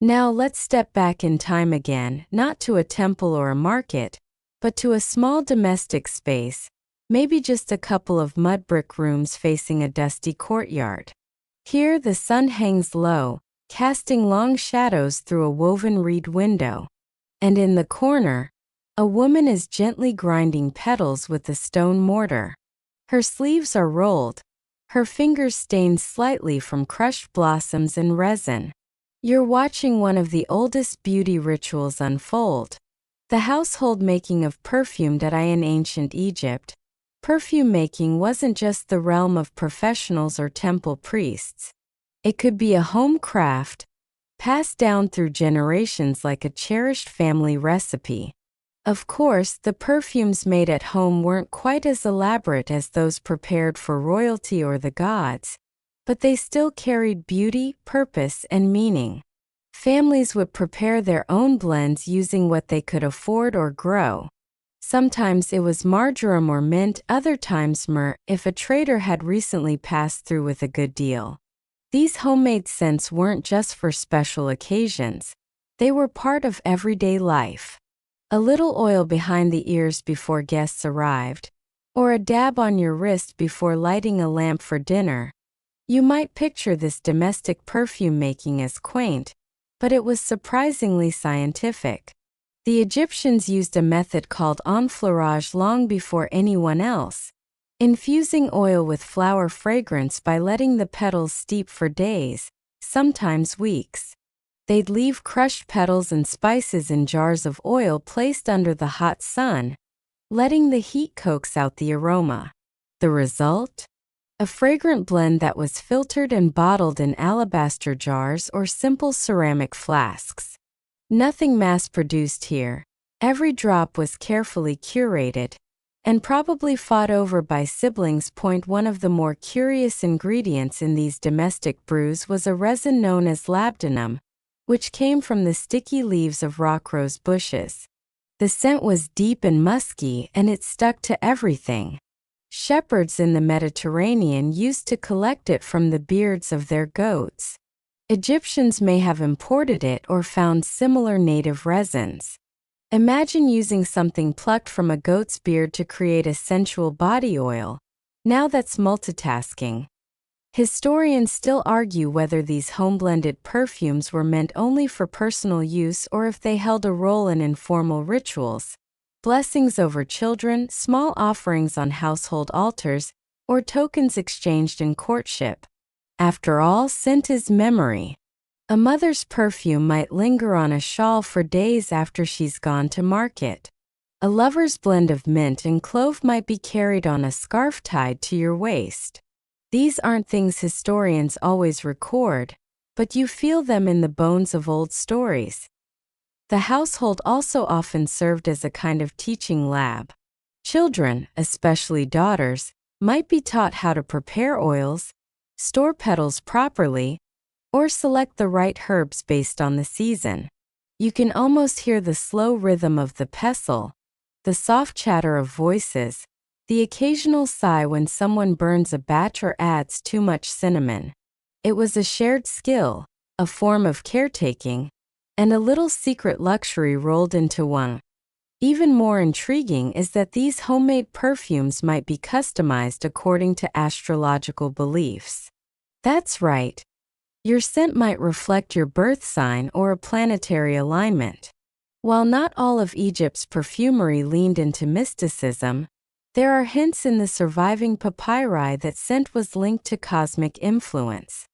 Now let's step back in time again, not to a temple or a market, but to a small domestic space, maybe just a couple of mud brick rooms facing a dusty courtyard. Here the sun hangs low, casting long shadows through a woven reed window. And in the corner, a woman is gently grinding petals with a stone mortar. Her sleeves are rolled, her fingers stained slightly from crushed blossoms and resin. You're watching one of the oldest beauty rituals unfold. The household making of perfume in ancient Egypt. Perfume making wasn't just the realm of professionals or temple priests. It could be a home craft, passed down through generations like a cherished family recipe. Of course, the perfumes made at home weren't quite as elaborate as those prepared for royalty or the gods, but they still carried beauty, purpose, and meaning. Families would prepare their own blends using what they could afford or grow. Sometimes it was marjoram or mint, other times myrrh, if a trader had recently passed through with a good deal. These homemade scents weren't just for special occasions. They were part of everyday life. A little oil behind the ears before guests arrived, or a dab on your wrist before lighting a lamp for dinner. You might picture this domestic perfume making as quaint, but it was surprisingly scientific. The Egyptians used a method called enfleurage long before anyone else, infusing oil with flower fragrance by letting the petals steep for days, sometimes weeks. They'd leave crushed petals and spices in jars of oil placed under the hot sun, letting the heat coax out the aroma. The result? A fragrant blend that was filtered and bottled in alabaster jars or simple ceramic flasks. Nothing mass-produced here. Every drop was carefully curated, and probably fought over by siblings. One of the more curious ingredients in these domestic brews was a resin known as labdanum, which came from the sticky leaves of rock rose bushes. The scent was deep and musky, and it stuck to everything. Shepherds in the Mediterranean used to collect it from the beards of their goats. Egyptians may have imported it or found similar native resins. Imagine using something plucked from a goat's beard to create a sensual body oil. Now that's multitasking. Historians still argue whether these home-blended perfumes were meant only for personal use or if they held a role in informal rituals, blessings over children, small offerings on household altars, or tokens exchanged in courtship. After all, scent is memory. A mother's perfume might linger on a shawl for days after she's gone to market. A lover's blend of mint and clove might be carried on a scarf tied to your waist. These aren't things historians always record, but you feel them in the bones of old stories. The household also often served as a kind of teaching lab. Children, especially daughters, might be taught how to prepare oils, store petals properly, or select the right herbs based on the season. You can almost hear the slow rhythm of the pestle, the soft chatter of voices, the occasional sigh when someone burns a batch or adds too much cinnamon. It was a shared skill, a form of caretaking, and a little secret luxury rolled into one. Even more intriguing is that these homemade perfumes might be customized according to astrological beliefs. That's right. Your scent might reflect your birth sign or a planetary alignment. While not all of Egypt's perfumery leaned into mysticism, there are hints in the surviving papyri that scent was linked to cosmic influence.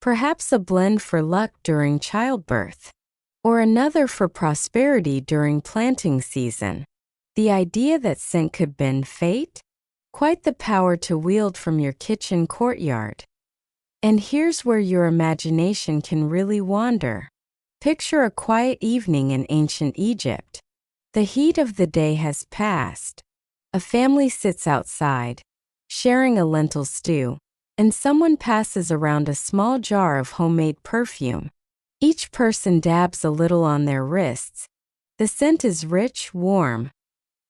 Perhaps a blend for luck during childbirth, or another for prosperity during planting season. The idea that scent could bend fate? Quite the power to wield from your kitchen courtyard. And here's where your imagination can really wander. Picture a quiet evening in ancient Egypt. The heat of the day has passed. A family sits outside, sharing a lentil stew, and someone passes around a small jar of homemade perfume. Each person dabs a little on their wrists. The scent is rich, warm,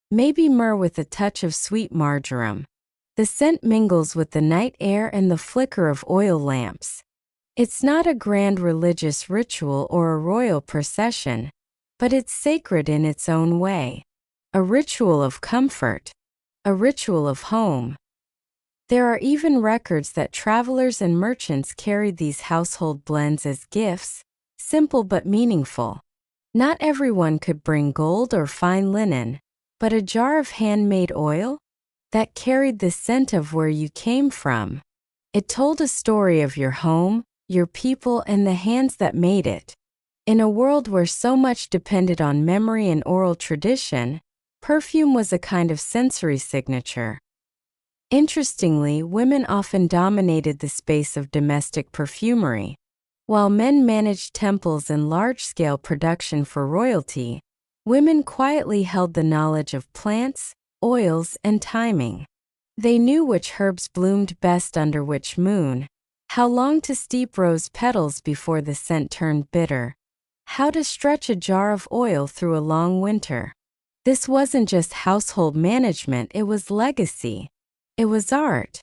maybe myrrh with a touch of sweet marjoram. The scent mingles with the night air and the flicker of oil lamps. It's not a grand religious ritual or a royal procession, but it's sacred in its own way. A ritual of comfort. A ritual of home. There are even records that travelers and merchants carried these household blends as gifts, simple but meaningful. Not everyone could bring gold or fine linen, but a jar of handmade oil that carried the scent of where you came from. It told a story of your home, your people, and the hands that made it. In a world where so much depended on memory and oral tradition, perfume was a kind of sensory signature. Interestingly, women often dominated the space of domestic perfumery. While men managed temples and large-scale production for royalty, women quietly held the knowledge of plants, oils, and timing. They knew which herbs bloomed best under which moon, how long to steep rose petals before the scent turned bitter, how to stretch a jar of oil through a long winter. This wasn't just household management, it was legacy. It was art.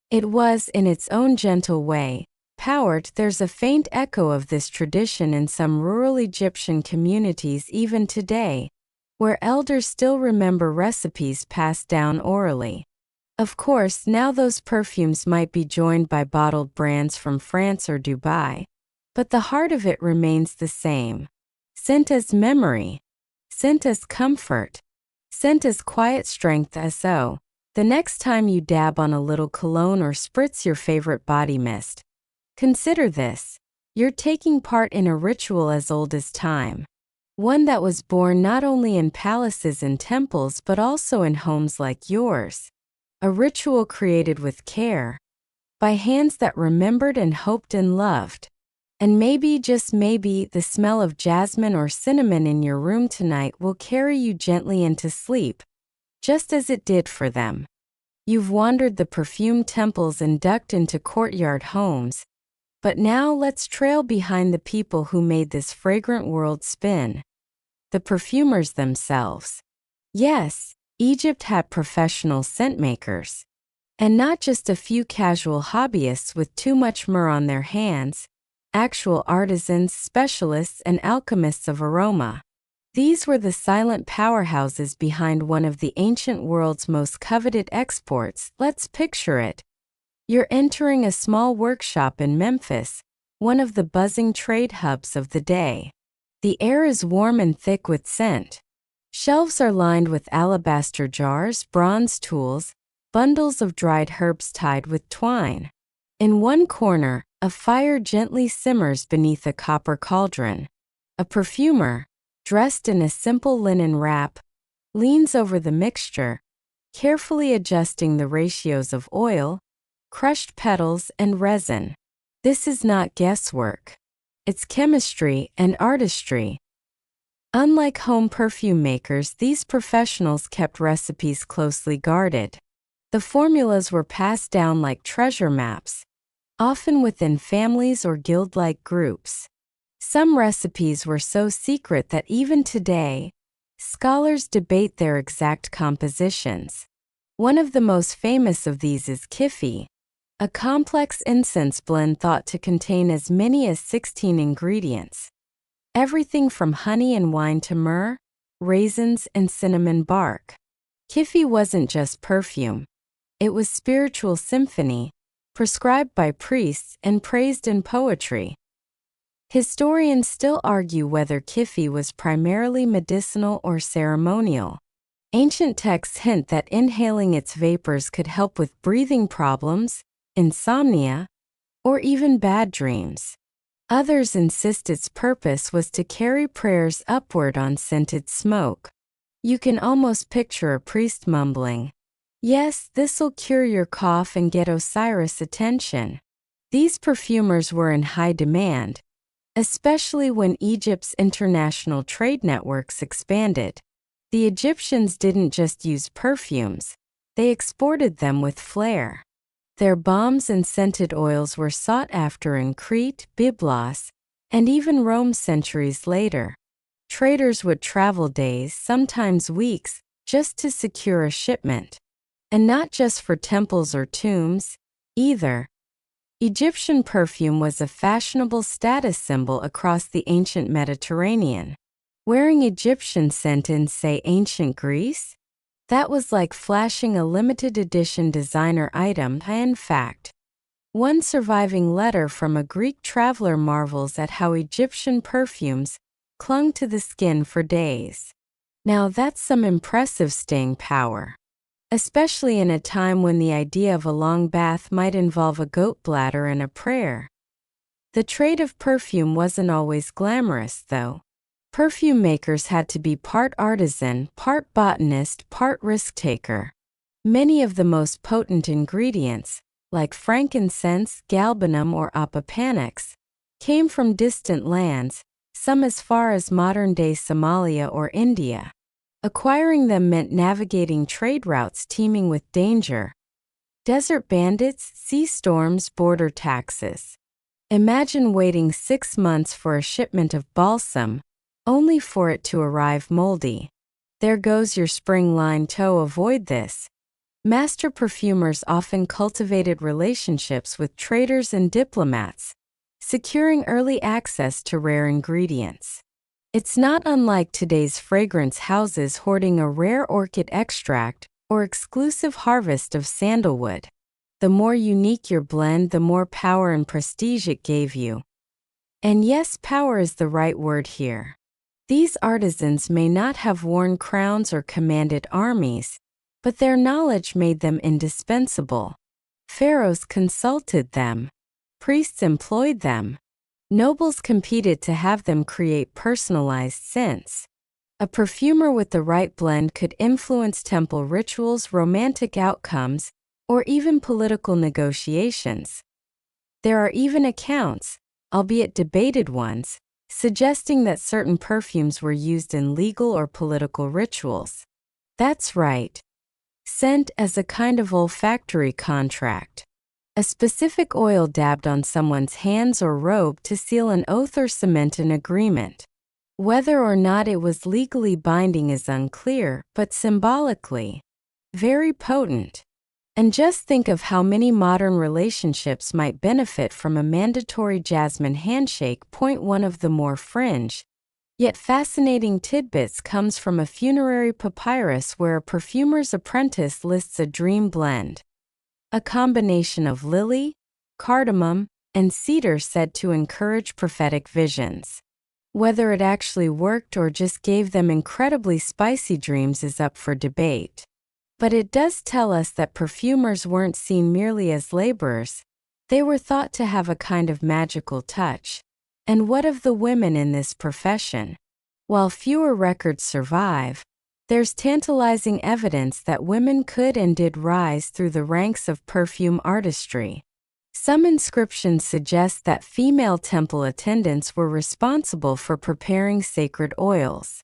It was, in its own gentle way, powered. There's a faint echo of this tradition in some rural Egyptian communities even today, where elders still remember recipes passed down orally. Of course, now those perfumes might be joined by bottled brands from France or Dubai, but the heart of it remains the same. Scent as memory. Scent as comfort. Scent as quiet strength. So, the next time you dab on a little cologne or spritz your favorite body mist, consider this. You're taking part in a ritual as old as time. One that was born not only in palaces and temples but also in homes like yours. A ritual created with care, by hands that remembered and hoped and loved. And maybe, just maybe, the smell of jasmine or cinnamon in your room tonight will carry you gently into sleep, just as it did for them. You've wandered the perfume temples and ducked into courtyard homes, but now let's trail behind the people who made this fragrant world spin. The perfumers themselves. Yes, Egypt had professional scent makers. And not just a few casual hobbyists with too much myrrh on their hands, actual artisans, specialists, and alchemists of aroma. These were the silent powerhouses behind one of the ancient world's most coveted exports. Let's picture it. You're entering a small workshop in Memphis, one of the buzzing trade hubs of the day. The air is warm and thick with scent. Shelves are lined with alabaster jars, bronze tools, bundles of dried herbs tied with twine. In one corner, a fire gently simmers beneath a copper cauldron. A perfumer, dressed in a simple linen wrap, leans over the mixture, carefully adjusting the ratios of oil, crushed petals, and resin. This is not guesswork. It's chemistry and artistry. Unlike home perfume makers, these professionals kept recipes closely guarded. The formulas were passed down like treasure maps, often within families or guild-like groups. Some recipes were so secret that even today, scholars debate their exact compositions. One of the most famous of these is Kifi, a complex incense blend thought to contain as many as 16 ingredients. Everything from honey and wine to myrrh, raisins, and cinnamon bark. Kifi wasn't just perfume. It was spiritual symphony, prescribed by priests and praised in poetry. Historians still argue whether Kifi was primarily medicinal or ceremonial. Ancient texts hint that inhaling its vapors could help with breathing problems, insomnia, or even bad dreams. Others insist its purpose was to carry prayers upward on scented smoke. You can almost picture a priest mumbling, "Yes, this'll cure your cough and get Osiris attention." These perfumers were in high demand, especially when Egypt's international trade networks expanded. The Egyptians didn't just use perfumes, they exported them with flair. Their balms and scented oils were sought after in Crete, Byblos, and even Rome centuries later. Traders would travel days, sometimes weeks, just to secure a shipment. And not just for temples or tombs, either. Egyptian perfume was a fashionable status symbol across the ancient Mediterranean. Wearing Egyptian scent in, say, ancient Greece? That was like flashing a limited edition designer item. In fact, one surviving letter from a Greek traveler marvels at how Egyptian perfumes clung to the skin for days. Now that's some impressive staying power, especially in a time when the idea of a long bath might involve a goat bladder and a prayer. The trade of perfume wasn't always glamorous, though. Perfume makers had to be part artisan, part botanist, part risk-taker. Many of the most potent ingredients, like frankincense, galbanum, or apopanax, came from distant lands, some as far as modern-day Somalia or India. Acquiring them meant navigating trade routes teeming with danger. Desert bandits, sea storms, border taxes. Imagine waiting 6 months for a shipment of balsam, only for it to arrive moldy. There goes your spring line. To avoid this, master perfumers often cultivated relationships with traders and diplomats, securing early access to rare ingredients. It's not unlike today's fragrance houses hoarding a rare orchid extract or exclusive harvest of sandalwood. The more unique your blend, the more power and prestige it gave you. And yes, power is the right word here. These artisans may not have worn crowns or commanded armies, but their knowledge made them indispensable. Pharaohs consulted them. Priests employed them. Nobles competed to have them create personalized scents. A perfumer with the right blend could influence temple rituals, romantic outcomes, or even political negotiations. There are even accounts, albeit debated ones, suggesting that certain perfumes were used in legal or political rituals. That's right. Scent as a kind of olfactory contract. A specific oil dabbed on someone's hands or robe to seal an oath or cement an agreement. Whether or not it was legally binding is unclear, but symbolically, very potent. And just think of how many modern relationships might benefit from a mandatory jasmine handshake. One of the more fringe, yet fascinating tidbits comes from a funerary papyrus where a perfumer's apprentice lists a dream blend. A combination of lily, cardamom, and cedar said to encourage prophetic visions. Whether it actually worked or just gave them incredibly spicy dreams is up for debate. But it does tell us that perfumers weren't seen merely as laborers. They were thought to have a kind of magical touch. And what of the women in this profession? While fewer records survive, there's tantalizing evidence that women could and did rise through the ranks of perfume artistry. Some inscriptions suggest that female temple attendants were responsible for preparing sacred oils.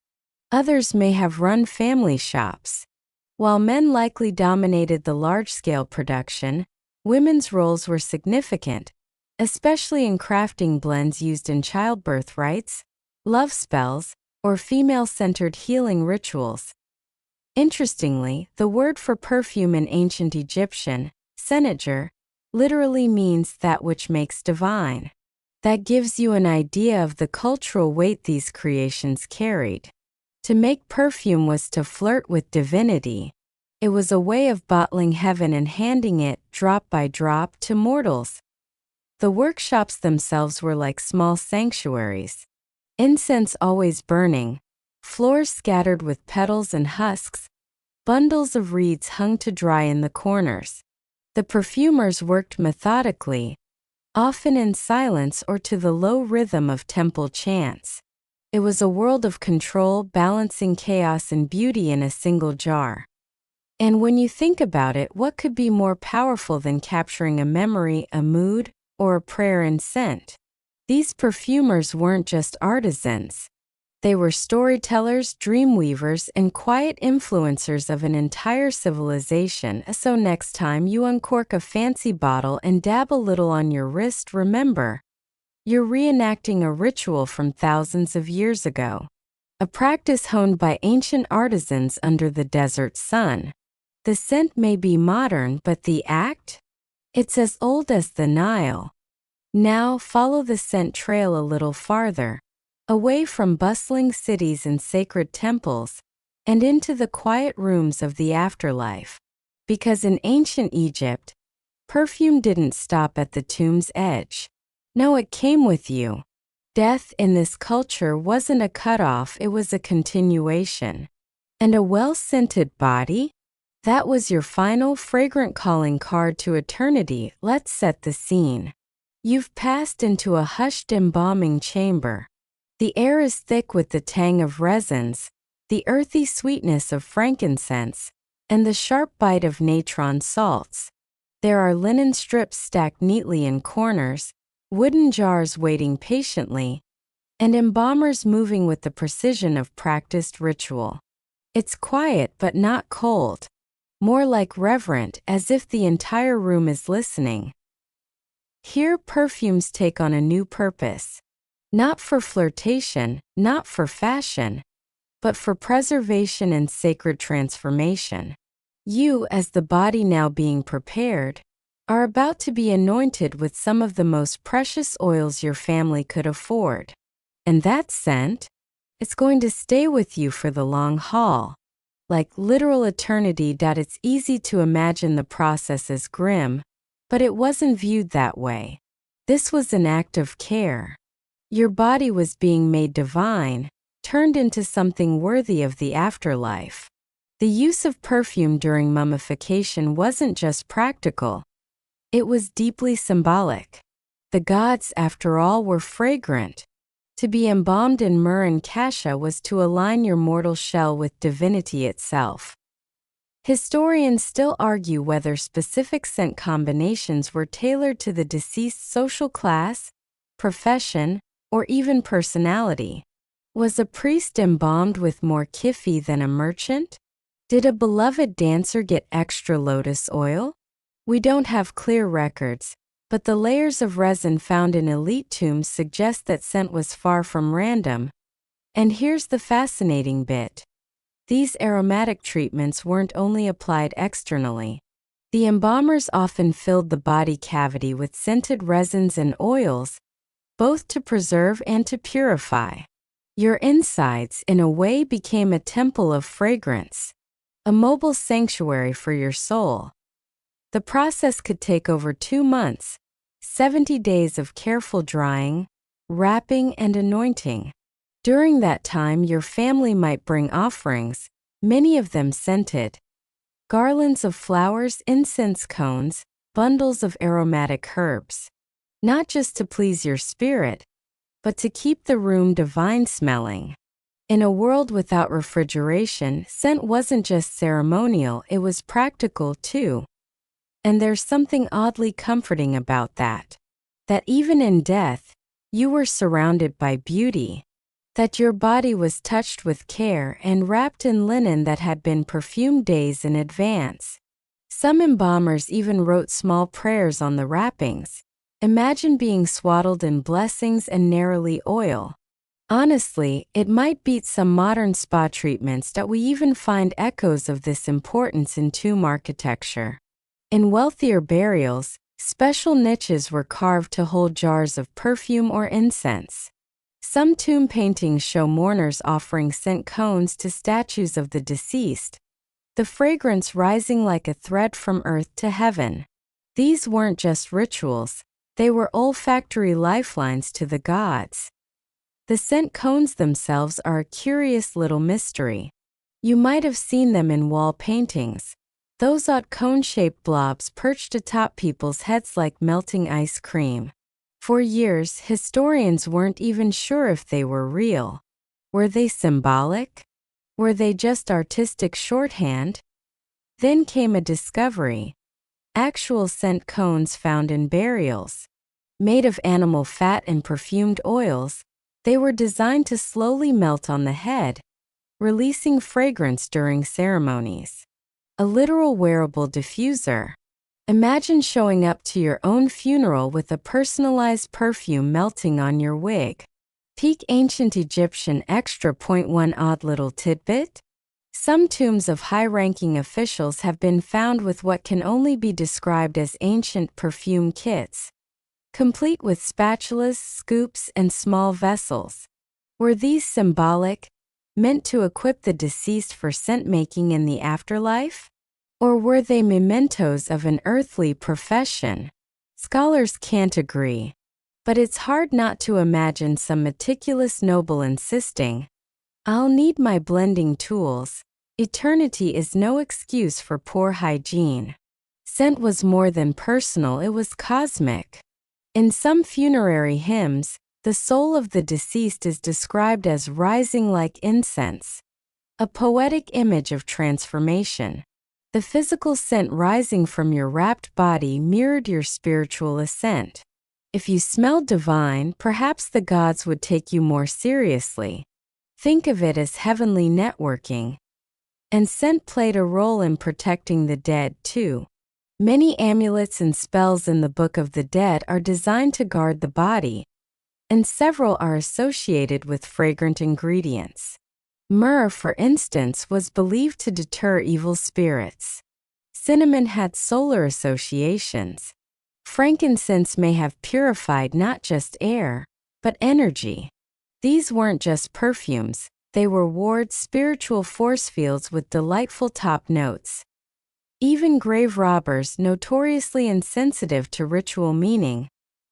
Others may have run family shops. While men likely dominated the large-scale production, women's roles were significant, especially in crafting blends used in childbirth rites, love spells, or female-centered healing rituals. Interestingly, the word for perfume in ancient Egyptian, seneger, literally means that which makes divine. That gives you an idea of the cultural weight these creations carried. To make perfume was to flirt with divinity. It was a way of bottling heaven and handing it, drop by drop, to mortals. The workshops themselves were like small sanctuaries. Incense always burning, floors scattered with petals and husks, bundles of reeds hung to dry in the corners. The perfumers worked methodically, often in silence or to the low rhythm of temple chants. It was a world of control, balancing chaos and beauty in a single jar. And when you think about it, what could be more powerful than capturing a memory, a mood, or a prayer in scent? These perfumers weren't just artisans. They were storytellers, dreamweavers, and quiet influencers of an entire civilization. So next time you uncork a fancy bottle and dab a little on your wrist, remember, you're reenacting a ritual from thousands of years ago. A practice honed by ancient artisans under the desert sun. The scent may be modern, but the act? It's as old as the Nile. Now follow the scent trail a little farther, away from bustling cities and sacred temples, and into the quiet rooms of the afterlife. Because in ancient Egypt, perfume didn't stop at the tomb's edge. No, it came with you. Death in this culture wasn't a cutoff, it was a continuation. And a well-scented body? That was your final fragrant calling card to eternity. Let's set the scene. You've passed into a hushed embalming chamber. The air is thick with the tang of resins, the earthy sweetness of frankincense, and the sharp bite of natron salts. There are linen strips stacked neatly in corners, wooden jars waiting patiently, and embalmers moving with the precision of practiced ritual. It's quiet but not cold, more like reverent, as if the entire room is listening. Here perfumes take on a new purpose. Not for flirtation, not for fashion, but for preservation and sacred transformation. You, as the body now being prepared, are about to be anointed with some of the most precious oils your family could afford. And that scent? It's going to stay with you for the long haul. Like literal eternity. It's easy to imagine the process as grim, but it wasn't viewed that way. This was an act of care. Your body was being made divine, turned into something worthy of the afterlife. The use of perfume during mummification wasn't just practical. It was deeply symbolic. The gods, after all, were fragrant. To be embalmed in myrrh and cassia was to align your mortal shell with divinity itself. Historians still argue whether specific scent combinations were tailored to the deceased's social class, profession, or even personality. Was a priest embalmed with more kifi than a merchant? Did a beloved dancer get extra lotus oil? We don't have clear records, but the layers of resin found in elite tombs suggest that scent was far from random. And here's the fascinating bit. These aromatic treatments weren't only applied externally. The embalmers often filled the body cavity with scented resins and oils, both to preserve and to purify. Your insides, in a way, became a temple of fragrance, a mobile sanctuary for your soul. The process could take over 2 months, 70 days of careful drying, wrapping, and anointing. During that time, your family might bring offerings, many of them scented. Garlands of flowers, incense cones, bundles of aromatic herbs. Not just to please your spirit, but to keep the room divine smelling. In a world without refrigeration, scent wasn't just ceremonial, it was practical too. And there's something oddly comforting about that. That even in death, you were surrounded by beauty. That your body was touched with care and wrapped in linen that had been perfumed days in advance. Some embalmers even wrote small prayers on the wrappings. Imagine being swaddled in blessings and narrowly oil. Honestly, it might beat some modern spa treatments that we even find echoes of this importance in tomb architecture. In wealthier burials, special niches were carved to hold jars of perfume or incense. Some tomb paintings show mourners offering scent cones to statues of the deceased, the fragrance rising like a thread from earth to heaven. These weren't just rituals, they were olfactory lifelines to the gods. The scent cones themselves are a curious little mystery. You might have seen them in wall paintings. Those odd cone-shaped blobs perched atop people's heads like melting ice cream. For years, historians weren't even sure if they were real. Were they symbolic? Were they just artistic shorthand? Then came a discovery. Actual scent cones found in burials. Made of animal fat and perfumed oils, they were designed to slowly melt on the head, releasing fragrance during ceremonies. A literal wearable diffuser. Imagine showing up to your own funeral with a personalized perfume melting on your wig. Peak ancient Egyptian extra. Point one odd little tidbit. Some tombs of high-ranking officials have been found with what can only be described as ancient perfume kits, complete with spatulas, scoops, and small vessels. Were these symbolic, meant to equip the deceased for scent-making in the afterlife? Or were they mementos of an earthly profession? Scholars can't agree. But it's hard not to imagine some meticulous noble insisting, "I'll need my blending tools. Eternity is no excuse for poor hygiene." Scent was more than personal, it was cosmic. In some funerary hymns, the soul of the deceased is described as rising like incense, a poetic image of transformation. The physical scent rising from your wrapped body mirrored your spiritual ascent. If you smelled divine, perhaps the gods would take you more seriously. Think of it as heavenly networking. And scent played a role in protecting the dead, too. Many amulets and spells in the Book of the Dead are designed to guard the body, and several are associated with fragrant ingredients. Myrrh, for instance, was believed to deter evil spirits. Cinnamon had solar associations. Frankincense may have purified not just air, but energy. These weren't just perfumes, they were ward spiritual force fields with delightful top notes. Even grave robbers, notoriously insensitive to ritual meaning,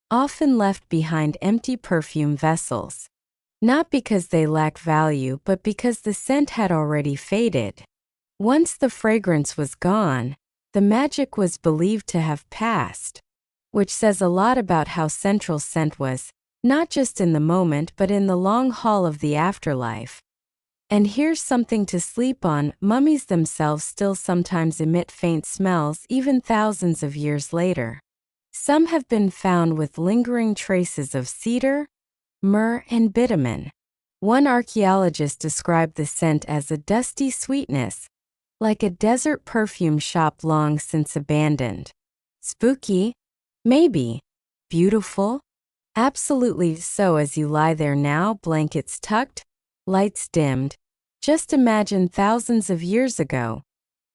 often left behind empty perfume vessels. Not because they lacked value, but because the scent had already faded. Once the fragrance was gone, the magic was believed to have passed, which says a lot about how central scent was, not just in the moment but in the long haul of the afterlife. And here's something to sleep on: mummies themselves still sometimes emit faint smells even thousands of years later. Some have been found with lingering traces of cedar, myrrh, and bitumen. One archaeologist described the scent as a dusty sweetness, like a desert perfume shop long since abandoned. Spooky? Maybe. Beautiful? Absolutely so. As you lie there now, blankets tucked, lights dimmed, just imagine thousands of years ago.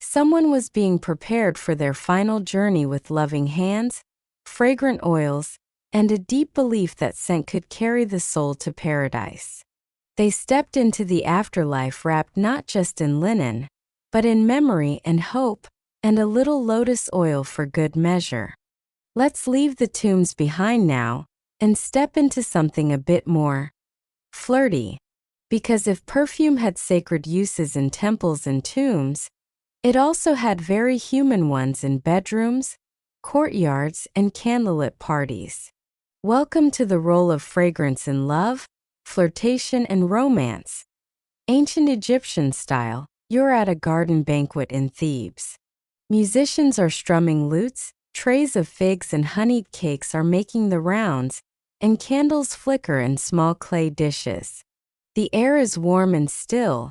Someone was being prepared for their final journey with loving hands, fragrant oils, and a deep belief that scent could carry the soul to paradise. They stepped into the afterlife wrapped not just in linen, but in memory and hope, and a little lotus oil for good measure. Let's leave the tombs behind now, and step into something a bit more flirty. Because if perfume had sacred uses in temples and tombs, it also had very human ones in bedrooms, courtyards, and candlelit parties. Welcome to the role of fragrance in love, flirtation, and romance. Ancient Egyptian style, you're at a garden banquet in Thebes. Musicians are strumming lutes, trays of figs and honeyed cakes are making the rounds, and candles flicker in small clay dishes. The air is warm and still,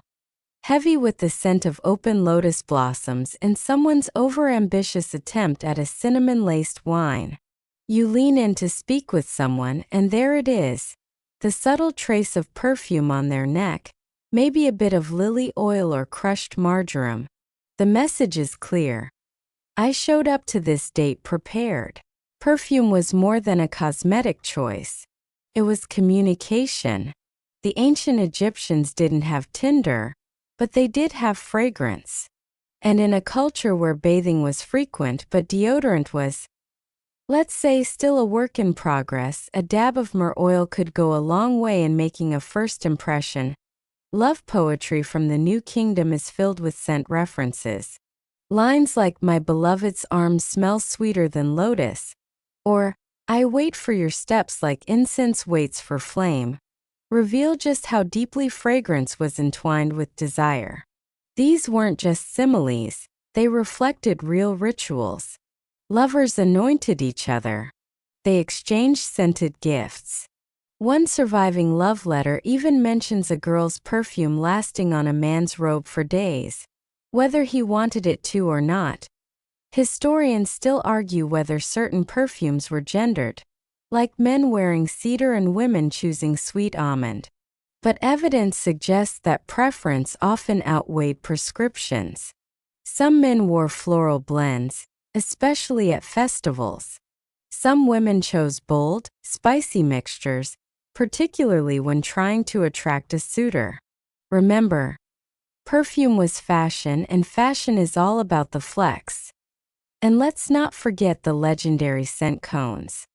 heavy with the scent of open lotus blossoms and someone's overambitious attempt at a cinnamon-laced wine. You lean in to speak with someone, and there it is, the subtle trace of perfume on their neck, maybe a bit of lily oil or crushed marjoram. The message is clear. I showed up to this date prepared. Perfume was more than a cosmetic choice. It was communication. The ancient Egyptians didn't have tinder, but they did have fragrance. And in a culture where bathing was frequent but deodorant was, let's say, still a work in progress, a dab of myrrh oil could go a long way in making a first impression. Love poetry from the New Kingdom is filled with scent references. Lines like, "My beloved's arms smell sweeter than lotus," or, "I wait for your steps like incense waits for flame," reveal just how deeply fragrance was entwined with desire. These weren't just similes, they reflected real rituals. Lovers anointed each other. They exchanged scented gifts. One surviving love letter even mentions a girl's perfume lasting on a man's robe for days, whether he wanted it to or not. Historians still argue whether certain perfumes were gendered, like men wearing cedar and women choosing sweet almond. But evidence suggests that preference often outweighed prescriptions. Some men wore floral blends, especially at festivals. Some women chose bold, spicy mixtures, particularly when trying to attract a suitor. Remember, perfume was fashion, and fashion is all about the flex. And let's not forget the legendary scent cones.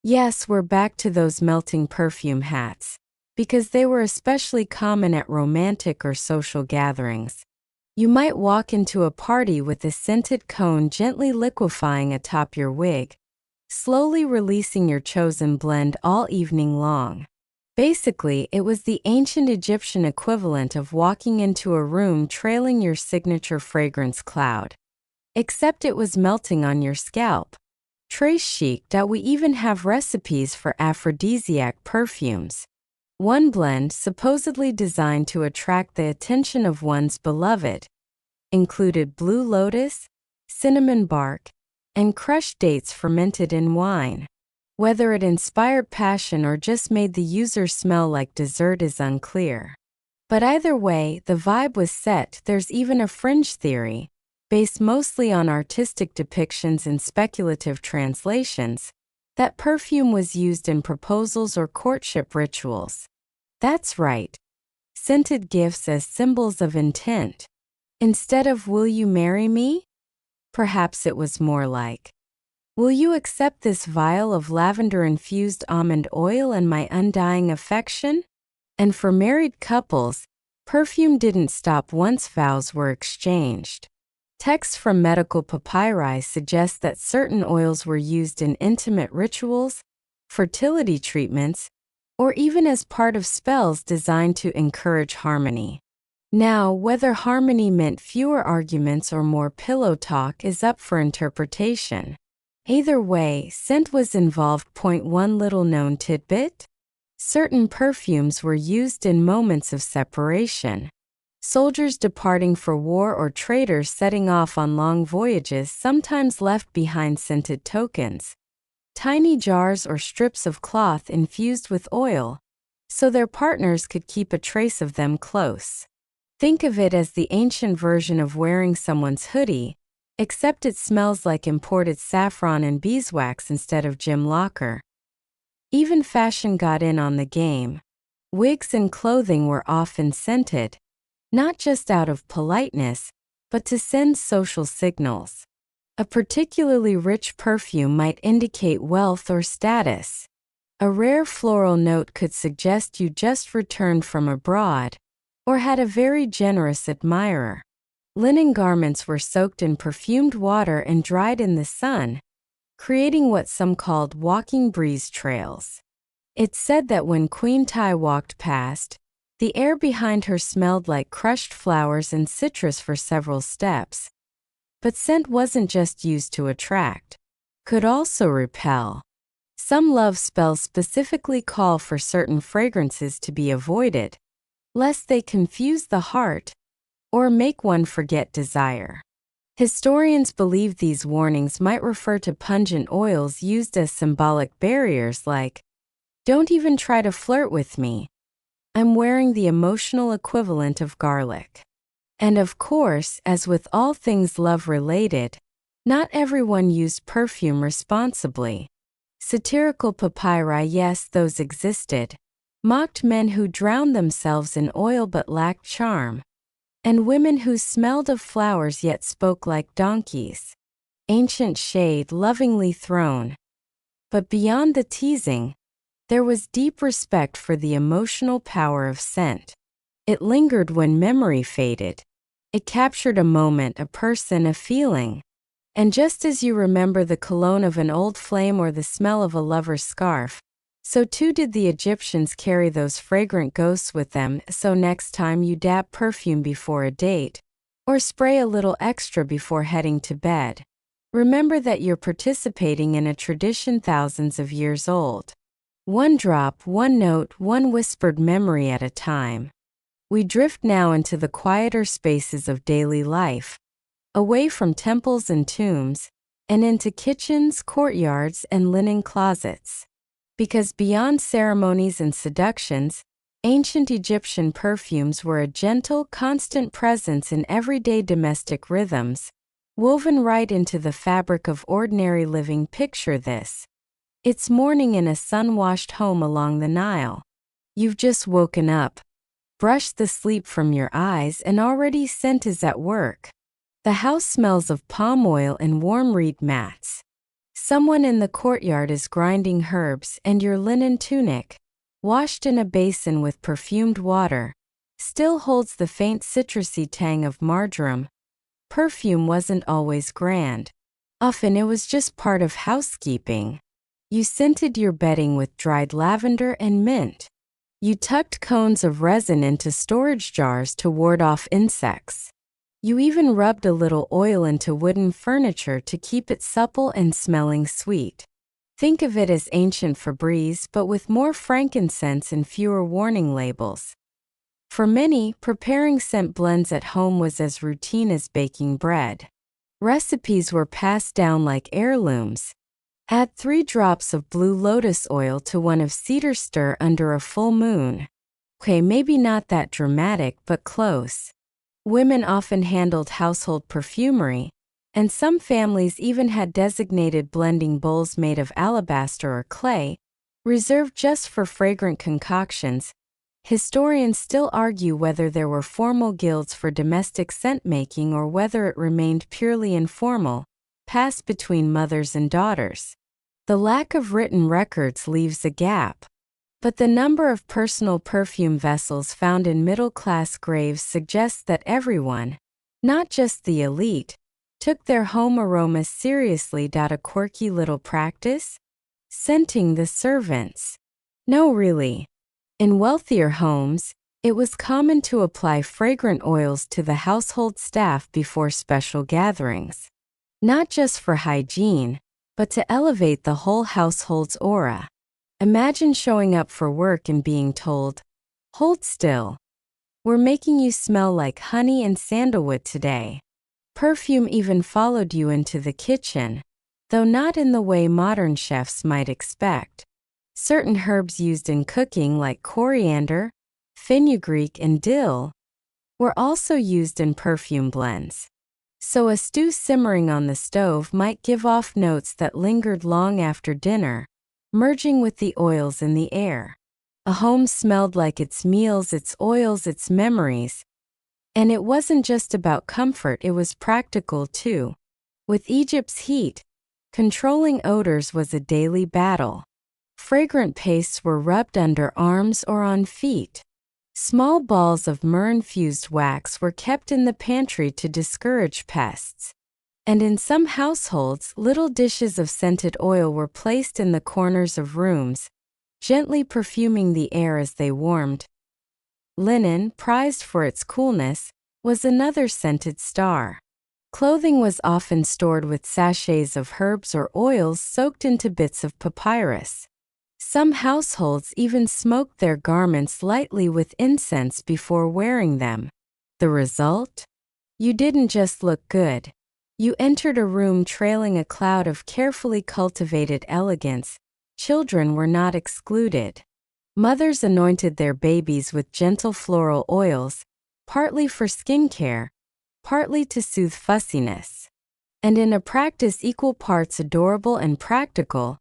Yes, we're back to those melting perfume hats, because they were especially common at romantic or social gatherings. You might walk into a party with a scented cone gently liquefying atop your wig, slowly releasing your chosen blend all evening long. Basically, it was the ancient Egyptian equivalent of walking into a room trailing your signature fragrance cloud. Except it was melting on your scalp. Trace chic. We even have recipes for aphrodisiac perfumes. One blend, supposedly designed to attract the attention of one's beloved, included blue lotus, cinnamon bark, and crushed dates fermented in wine. Whether it inspired passion or just made the user smell like dessert is unclear. But either way, the vibe was set. There's even a fringe theory, based mostly on artistic depictions and speculative translations, that perfume was used in proposals or courtship rituals. That's right. Scented gifts as symbols of intent. Instead of "Will you marry me?" Perhaps it was more like, "Will you accept this vial of lavender-infused almond oil and my undying affection?" And for married couples, perfume didn't stop once vows were exchanged. Texts from medical papyri suggest that certain oils were used in intimate rituals, fertility treatments, or even as part of spells designed to encourage harmony. Now, whether harmony meant fewer arguments or more pillow talk is up for interpretation. Either way, scent was involved. Point one little known tidbit: certain perfumes were used in moments of separation. Soldiers departing for war or traders setting off on long voyages sometimes left behind scented tokens, tiny jars or strips of cloth infused with oil, so their partners could keep a trace of them close. Think of it as the ancient version of wearing someone's hoodie, except it smells like imported saffron and beeswax instead of gym locker. Even fashion got in on the game. Wigs and clothing were often scented, not just out of politeness, but to send social signals. A particularly rich perfume might indicate wealth or status. A rare floral note could suggest you just returned from abroad, or had a very generous admirer. Linen garments were soaked in perfumed water and dried in the sun, creating what some called walking breeze trails. It's said that when Queen Tai walked past, the air behind her smelled like crushed flowers and citrus for several steps. But scent wasn't just used to attract, could also repel. Some love spells specifically call for certain fragrances to be avoided, lest they confuse the heart or make one forget desire. Historians believe these warnings might refer to pungent oils used as symbolic barriers like, "Don't even try to flirt with me. I'm wearing the emotional equivalent of garlic." And of course, as with all things love-related, not everyone used perfume responsibly. Satirical papyri, yes, those existed, mocked men who drowned themselves in oil but lacked charm, and women who smelled of flowers yet spoke like donkeys. Ancient shade lovingly thrown. But beyond the teasing, there was deep respect for the emotional power of scent. It lingered when memory faded. It captured a moment, a person, a feeling. And just as you remember the cologne of an old flame or the smell of a lover's scarf, so too did the Egyptians carry those fragrant ghosts with them. So next time you dab perfume before a date, or spray a little extra before heading to bed, remember that you're participating in a tradition thousands of years old. One drop, one note, one whispered memory at a time. We drift now into the quieter spaces of daily life, away from temples and tombs, and into kitchens, courtyards, and linen closets. Because beyond ceremonies and seductions, Ancient Egyptian perfumes were a gentle, constant presence in everyday domestic rhythms, woven right into the fabric of ordinary living. Picture this. It's morning in a sun-washed home along the Nile. You've just woken up, brushed the sleep from your eyes, and already scent is at work. The house smells of palm oil and warm reed mats. Someone in the courtyard is grinding herbs, and your linen tunic, washed in a basin with perfumed water, still holds the faint citrusy tang of marjoram. Perfume wasn't always grand. Often it was just part of housekeeping. You scented your bedding with dried lavender and mint. You tucked cones of resin into storage jars to ward off insects. You even rubbed a little oil into wooden furniture to keep it supple and smelling sweet. Think of it as ancient Febreze, but with more frankincense and fewer warning labels. For many, preparing scent blends at home was as routine as baking bread. Recipes were passed down like heirlooms. Add 3 drops of blue lotus oil to one of cedar, stir under a full moon. Okay, maybe not that dramatic, but close. Women often handled household perfumery, and some families even had designated blending bowls made of alabaster or clay, reserved just for fragrant concoctions. Historians still argue whether there were formal guilds for domestic scent making or whether it remained purely informal, passed between mothers and daughters. The lack of written records leaves a gap. But the number of personal perfume vessels found in middle-class graves suggests that everyone, not just the elite, took their home aromas seriously. A quirky little practice? Scenting the servants. No, really. In wealthier homes, it was common to apply fragrant oils to the household staff before special gatherings. Not just for hygiene, but to elevate the whole household's aura. Imagine showing up for work and being told, "Hold still. We're making you smell like honey and sandalwood today." Perfume even followed you into the kitchen, though not in the way modern chefs might expect. Certain herbs used in cooking, like coriander, fenugreek, and dill, were also used in perfume blends. So a stew simmering on the stove might give off notes that lingered long after dinner, merging with the oils in the air. A home smelled like its meals, its oils, its memories. And it wasn't just about comfort, it was practical too. With Egypt's heat, controlling odors was a daily battle. Fragrant pastes were rubbed under arms or on feet. Small balls of myrrh-infused wax were kept in the pantry to discourage pests. And in some households, little dishes of scented oil were placed in the corners of rooms, gently perfuming the air as they warmed. Linen, prized for its coolness, was another scented star. Clothing was often stored with sachets of herbs or oils soaked into bits of papyrus. Some households even smoked their garments lightly with incense before wearing them. The result? You didn't just look good. You entered a room trailing a cloud of carefully cultivated elegance. Children were not excluded. Mothers anointed their babies with gentle floral oils, partly for skincare, partly to soothe fussiness. And in a practice equal parts adorable and practical,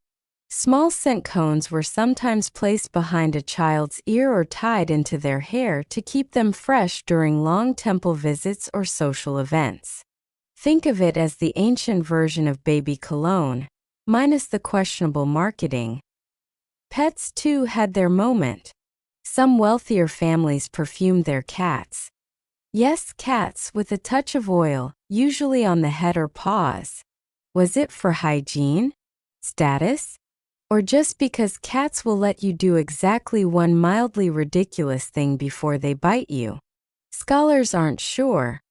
small scent cones were sometimes placed behind a child's ear or tied into their hair to keep them fresh during long temple visits or social events. Think of it as the ancient version of baby cologne, minus the questionable marketing. Pets too had their moment. Some wealthier families perfumed their cats. Yes, cats with a touch of oil, usually on the head or paws. Was it for hygiene? Status? Or just because cats will let you do exactly one mildly ridiculous thing before they bite you? Scholars aren't sure,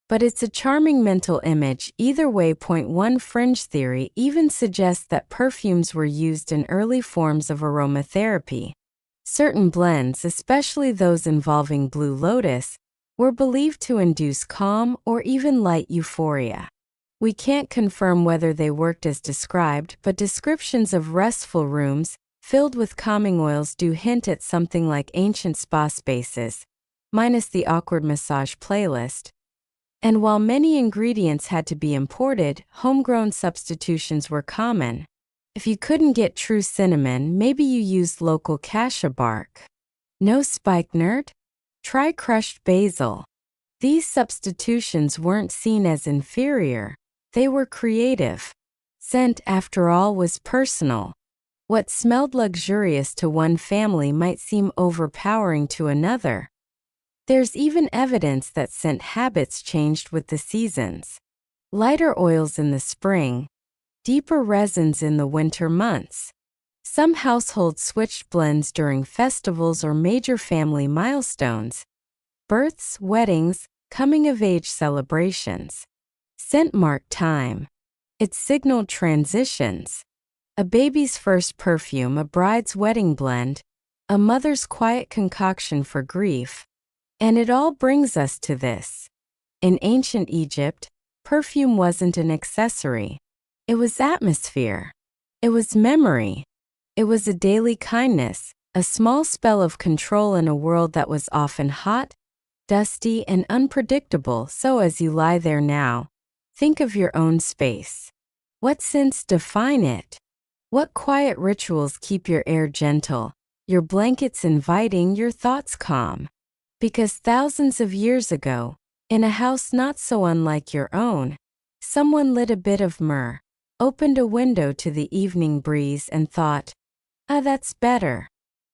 but it's a charming mental image. Either way, point one fringe theory even suggests that perfumes were used in early forms of aromatherapy. Certain blends, especially those involving blue lotus, were believed to induce calm or even light euphoria. We can't confirm whether they worked as described, but descriptions of restful rooms, filled with calming oils do hint at something like ancient spa spaces, minus the awkward massage playlist. And while many ingredients had to be imported, homegrown substitutions were common. If you couldn't get true cinnamon, maybe you used local cassia bark. No spikenard? Try crushed basil. These substitutions weren't seen as inferior. They were creative. Scent, after all, was personal. What smelled luxurious to one family might seem overpowering to another. There's even evidence that scent habits changed with the seasons. Lighter oils in the spring, deeper resins in the winter months. Some households switched blends during festivals or major family milestones, births, weddings, coming-of-age celebrations. Scent marked time. It signaled transitions. A baby's first perfume, a bride's wedding blend, a mother's quiet concoction for grief. And it all brings us to this. In ancient Egypt, perfume wasn't an accessory. It was atmosphere. It was memory. It was a daily kindness, a small spell of control in a world that was often hot, dusty, and unpredictable. So as you lie there now, think of your own space. What scents define it? What quiet rituals keep your air gentle, your blankets inviting, your thoughts calm? Because thousands of years ago, in a house not so unlike your own, someone lit a bit of myrrh, opened a window to the evening breeze and thought, "Ah, that's better."